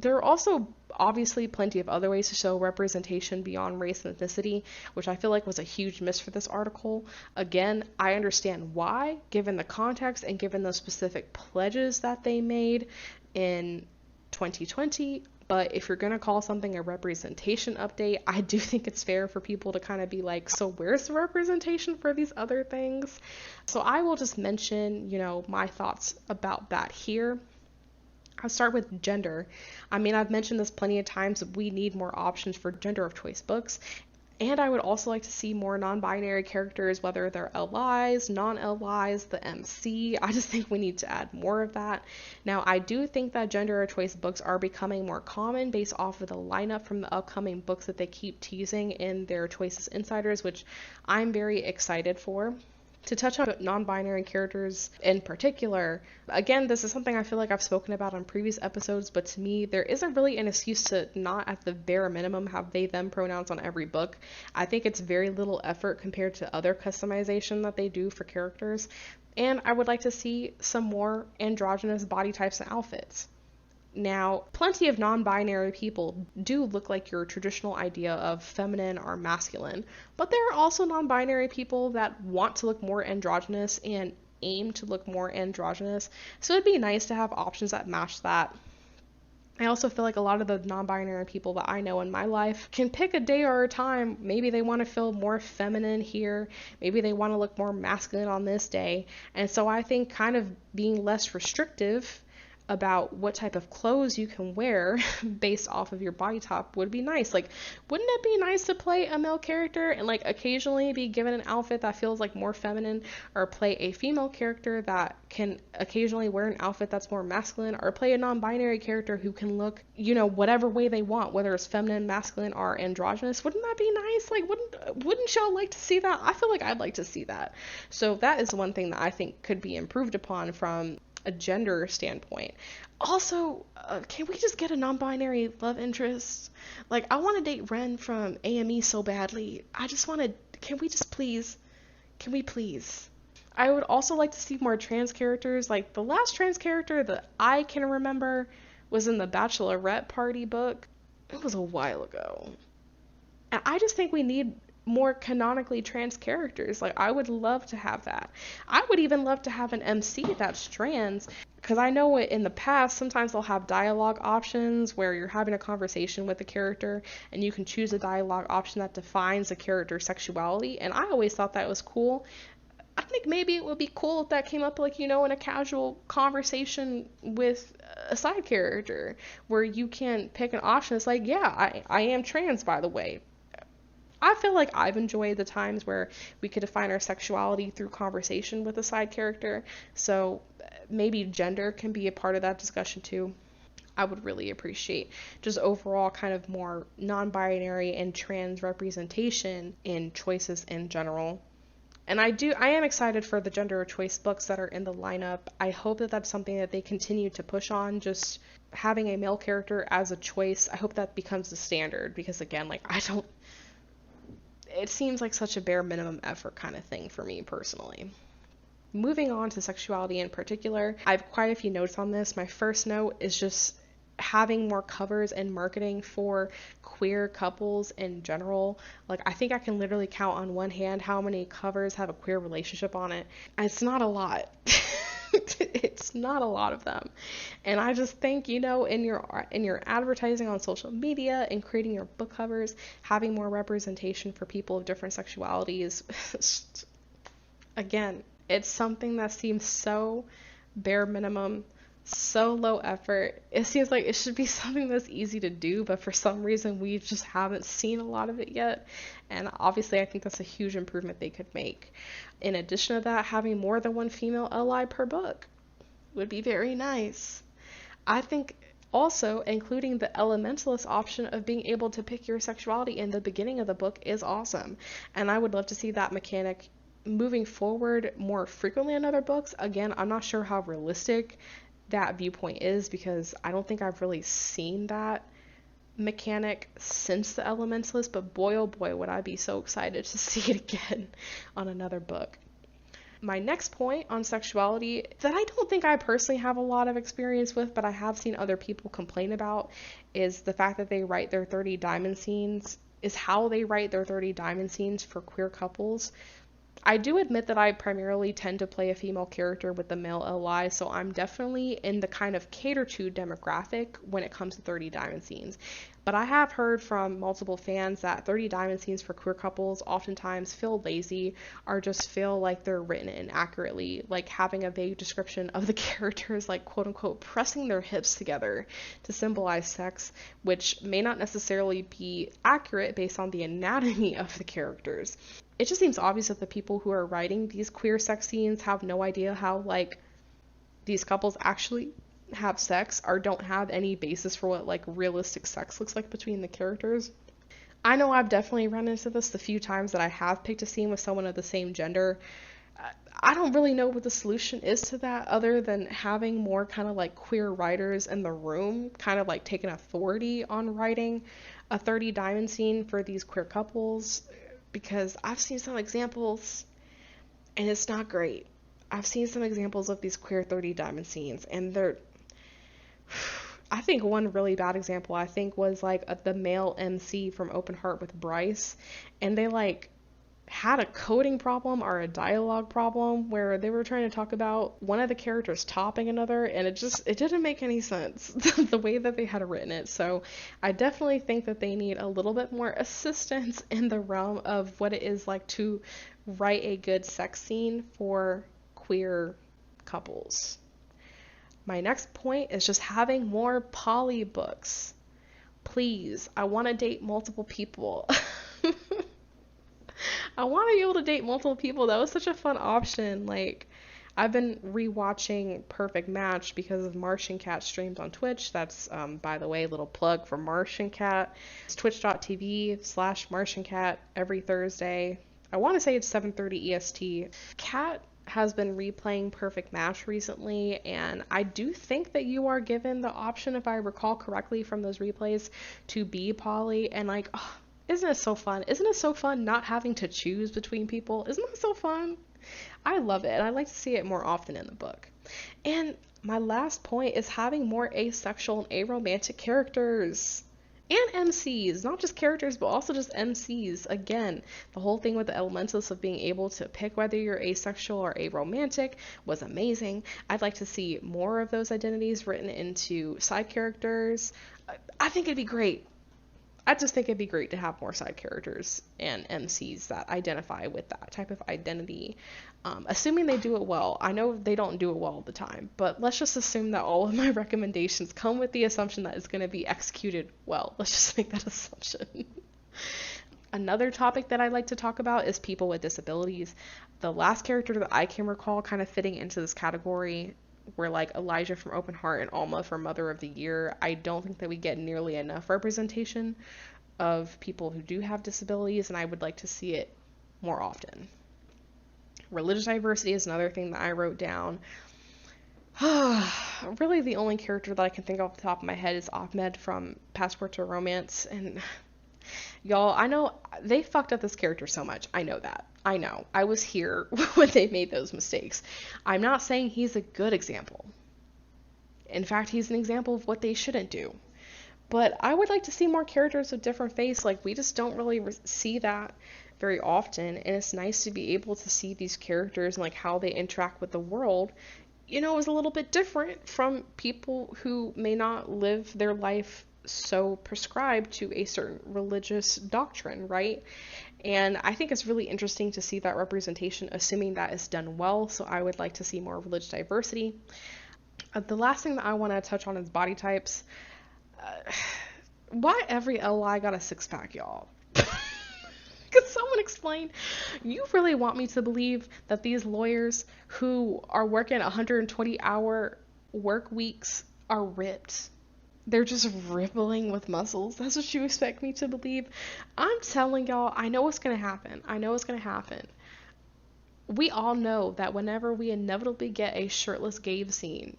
There are also obviously plenty of other ways to show representation beyond race and ethnicity, which I feel like was a huge miss for this article. Again, I understand why, given the context and given those specific pledges that they made in 2020. But if you're going to call something a representation update, I do think it's fair for people to kind of be like, so where's the representation for these other things? So I will just mention, my thoughts about that here. I'll start with gender. I mean, I've mentioned this plenty of times. We need more options for gender of choice books. And I would also like to see more non-binary characters, whether they're LIs, non-LIs, the MC. I just think we need to add more of that. Now, I do think that gender of choice books are becoming more common based off of the lineup from the upcoming books that they keep teasing in their Choices Insiders, which I'm very excited for. To touch on non-binary characters in particular, again, this is something I feel like I've spoken about on previous episodes, but to me, there isn't really an excuse to not, at the bare minimum, have they/them pronouns on every book. I think it's very little effort compared to other customization that they do for characters, and I would like to see some more androgynous body types and outfits. Now, plenty of non-binary people do look like your traditional idea of feminine or masculine, but there are also non-binary people that want to look more androgynous and aim to look more androgynous, so it'd be nice to have options that match that. I also feel like a lot of the non-binary people that I know in my life can pick a day or a time. Maybe they want to feel more feminine here. Maybe they want to look more masculine on this day. And so I think kind of being less restrictive about what type of clothes you can wear based off of your body type would be nice. Like, wouldn't it be nice to play a male character and like occasionally be given an outfit that feels like more feminine, or play a female character that can occasionally wear an outfit that's more masculine, or play a non-binary character who can look, whatever way they want, whether it's feminine, masculine, or androgynous? Wouldn't that be nice? Like, wouldn't y'all like to see that? I feel like I'd like to see that. So that is one thing that I think could be improved upon from a gender standpoint. Also, can we just get a non-binary love interest? Like, I want to date Ren from AME so badly. Can we please? I would also like to see more trans characters. Like, the last trans character that I can remember was in the Bachelorette Party book. It was a while ago. And I just think we need more canonically trans characters. Like, I would love to have that. I would even love to have an MC that's trans, because I know in the past sometimes they'll have dialogue options where you're having a conversation with a character and you can choose a dialogue option that defines a character's sexuality, and I always thought that was cool. I think maybe it would be cool if that came up, like, in a casual conversation with a side character where you can pick an option. It's like, yeah, I am trans, by the way. I feel like I've enjoyed the times where we could define our sexuality through conversation with a side character, so maybe gender can be a part of that discussion too. I would really appreciate just overall kind of more non-binary and trans representation in choices in general. And I am excited for the gender choice books that are in the lineup. I hope that that's something that they continue to push on, just having a male character as a choice. I hope that becomes the standard, because again, like, it seems like such a bare minimum effort kind of thing for me personally. Moving on to sexuality in particular, I have quite a few notes on this. My first note is just having more covers and marketing for queer couples in general. Like, I think I can literally count on one hand how many covers have a queer relationship on it. And it's not a lot. It's not a lot of them. And I just think, in your advertising on social media and creating your book covers, having more representation for people of different sexualities, again, it's something that seems so bare minimum, so low effort. It seems like it should be something that's easy to do, but for some reason we just haven't seen a lot of it yet. And obviously I think that's a huge improvement they could make. In addition to that, having more than one female ally per book would be very nice. I think also including the elementalist option of being able to pick your sexuality in the beginning of the book is awesome. And I would love to see that mechanic moving forward more frequently in other books. Again, I'm not sure how realistic that viewpoint is, because I don't think I've really seen that mechanic since the Elementalist, but boy oh boy would I be so excited to see it again on another book. My next point on sexuality that I don't think I personally have a lot of experience with, but I have seen other people complain about, is the fact that they write their 30 diamond scenes, is how they write their 30 diamond scenes for queer couples. I do admit that I primarily tend to play a female character with the male LI, so I'm definitely in the kind of cater to demographic when it comes to 30 diamond scenes. But I have heard from multiple fans that 30 diamond scenes for queer couples oftentimes feel lazy or just feel like they're written inaccurately, like having a vague description of the characters, like quote unquote pressing their hips together to symbolize sex, which may not necessarily be accurate based on the anatomy of the characters. It just seems obvious that the people who are writing these queer sex scenes have no idea how, like, these couples actually have sex or don't have any basis for what, like, realistic sex looks like between the characters. I know I've definitely run into this the few times that I have picked a scene with someone of the same gender. I don't really know what the solution is to that other than having more kind of like queer writers in the room, kind of like taking authority on writing a 30 diamond scene for these queer couples. Because I've seen some examples and it's not great. I've seen some examples of these queer 30 diamond scenes and I think one really bad example was like the male MC from Open Heart with Bryce, and they like had a coding problem or a dialogue problem where they were trying to talk about one of the characters topping another, and it didn't make any sense the way that they had written it. So I definitely think that they need a little bit more assistance in the realm of what it is like to write a good sex scene for queer couples. My next point is just having more poly books. Please, I want to date multiple people. I want to be able to date multiple people. That was such a fun option. Like, I've been rewatching Perfect Match because of Martian Cat streams on Twitch. That's, by the way, a little plug for Martian Cat. It's twitch.tv/Martian Cat every Thursday. I want to say it's 7:30 EST. Cat has been replaying Perfect Match recently, and I do think that you are given the option, if I recall correctly from those replays, to be poly, and like, oh, isn't it so fun? Isn't it so fun not having to choose between people? Isn't that so fun? I love it, and I'd like to see it more often in the book. And my last point is having more asexual and aromantic characters. And MCs, not just characters, but also just MCs. Again, the whole thing with the Elementalists of being able to pick whether you're asexual or aromantic was amazing. I'd like to see more of those identities written into side characters. I think it'd be great. I just think it'd be great to have more side characters and MCs that identify with that type of identity. Assuming they do it well. I know they don't do it well all the time, but let's just assume that all of my recommendations come with the assumption that it's going to be executed well. Let's just make that assumption. Another topic that I'd like to talk about is people with disabilities. The last character that I can recall kind of fitting into this category were like Elijah from Open Heart and Alma from Mother of the Year. I don't think that we get nearly enough representation of people who do have disabilities, and I would like to see it more often. Religious diversity is another thing that I wrote down. Really the only character that I can think of off the top of my head is Ahmed from Passport to Romance, and y'all, I know they fucked up this character so much. I know that. I know. I was here when they made those mistakes. I'm not saying he's a good example. In fact, he's an example of what they shouldn't do. But I would like to see more characters with different faces. Like, we just don't really see that very often, and it's nice to be able to see these characters and like how they interact with the world. You know, is a little bit different from people who may not live their life so prescribed to a certain religious doctrine, right? And I think it's really interesting to see that representation, assuming that is done well. So I would like to see more religious diversity. The last thing that I want to touch on is body types. Why every LI got a six-pack, y'all? Could someone explain? You really want me to believe that these lawyers who are working 120-hour work weeks are ripped? They're just rippling with muscles. That's what you expect me to believe? I'm telling y'all, I know what's going to happen. I know what's going to happen. We all know that whenever we inevitably get a shirtless Gabe scene,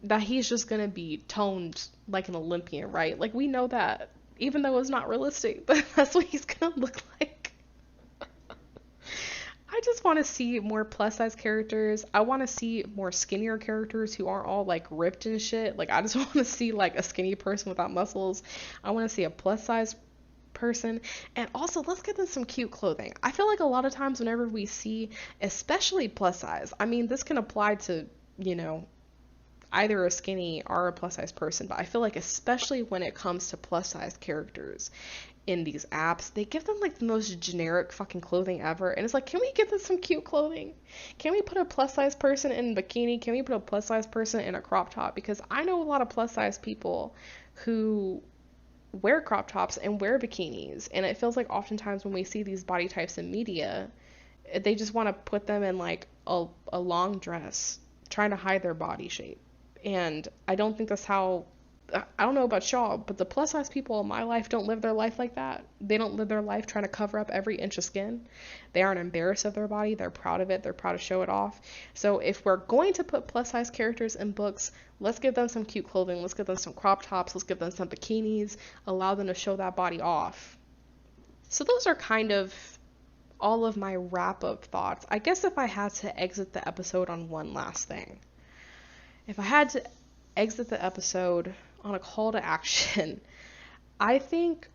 that he's just going to be toned like an Olympian, right? Like, we know that, even though it's not realistic, but that's what he's going to look like. I just want to see more plus size characters. I want to see more skinnier characters who aren't all like ripped and shit. Like I just want to see like a skinny person without muscles. I want to see a plus size person. And also, let's get them some cute clothing. I feel like a lot of times whenever we see, especially plus size, I mean, this can apply to, you know, either a skinny or a plus size person, but I feel like especially when it comes to plus size characters in these apps, they give them like the most generic fucking clothing ever. And it's like, can we give them some cute clothing? Can we put a plus size person in a bikini? Can we put a plus size person in a crop top? Because I know a lot of plus size people who wear crop tops and wear bikinis, and it feels like oftentimes when we see these body types in media, they just want to put them in like a long dress trying to hide their body shape. And I don't think that's how, I don't know about y'all, but the plus size people in my life don't live their life like that. They don't live their life trying to cover up every inch of skin. They aren't embarrassed of their body. They're proud of it. They're proud to show it off. So if we're going to put plus size characters in books, let's give them some cute clothing. Let's give them some crop tops. Let's give them some bikinis. Allow them to show that body off. So those are kind of all of my wrap-up thoughts. I guess if I had to exit the episode on one last thing, if I had to exit the episode on a call to action, I think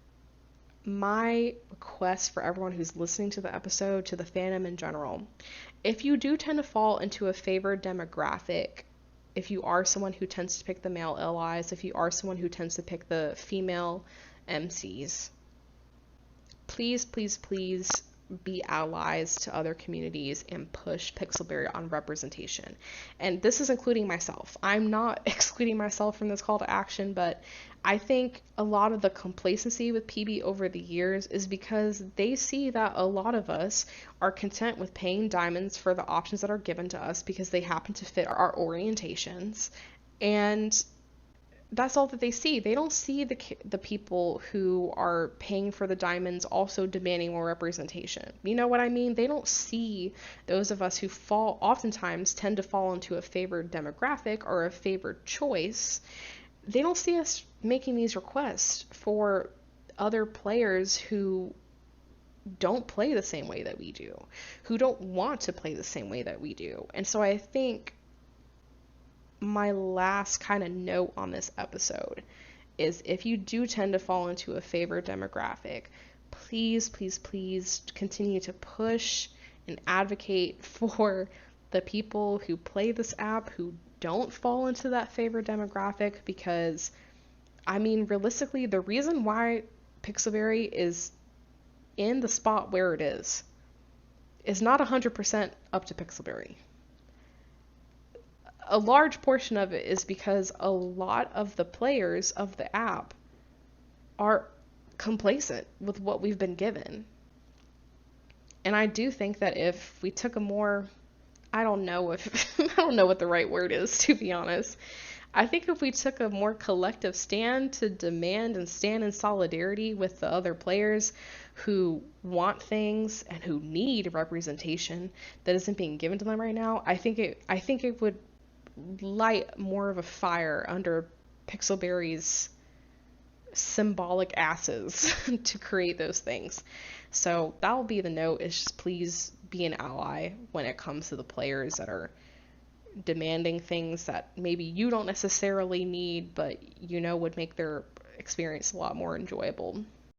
my request for everyone who's listening to the episode, to the fandom in general, if you do tend to fall into a favored demographic, if you are someone who tends to pick the male allies, if you are someone who tends to pick the female MCs, please, please, please be allies to other communities and push Pixelberry on representation. And this is including myself. I'm not excluding myself from this call to action, but I think a lot of the complacency with PB over the years is because they see that a lot of us are content with paying diamonds for the options that are given to us because they happen to fit our orientations. And that's all that they see. They don't see the people who are paying for the diamonds also demanding more representation. You know what I mean? They don't see those of us who oftentimes tend to fall into a favored demographic or a favored choice. They don't see us making these requests for other players who don't play the same way that we do, who don't want to play the same way that we do. And so I think my last kind of note on this episode is, if you do tend to fall into a favored demographic, please, please, please continue to push and advocate for the people who play this app who don't fall into that favored demographic, because, I mean, realistically, the reason why Pixelberry is in the spot where it is not 100% up to Pixelberry. A large portion of it is because a lot of the players of the app are complacent with what we've been given. And I do think that if we took a more, I don't know what the right word is, to be honest. I think if we took a more collective stand to demand and stand in solidarity with the other players who want things and who need representation that isn't being given to them right now, I think it would light more of a fire under Pixelberry's symbolic asses to create those things. So that will be the note, is just please be an ally when it comes to the players that are demanding things that maybe you don't necessarily need, but you know would make their experience a lot more enjoyable.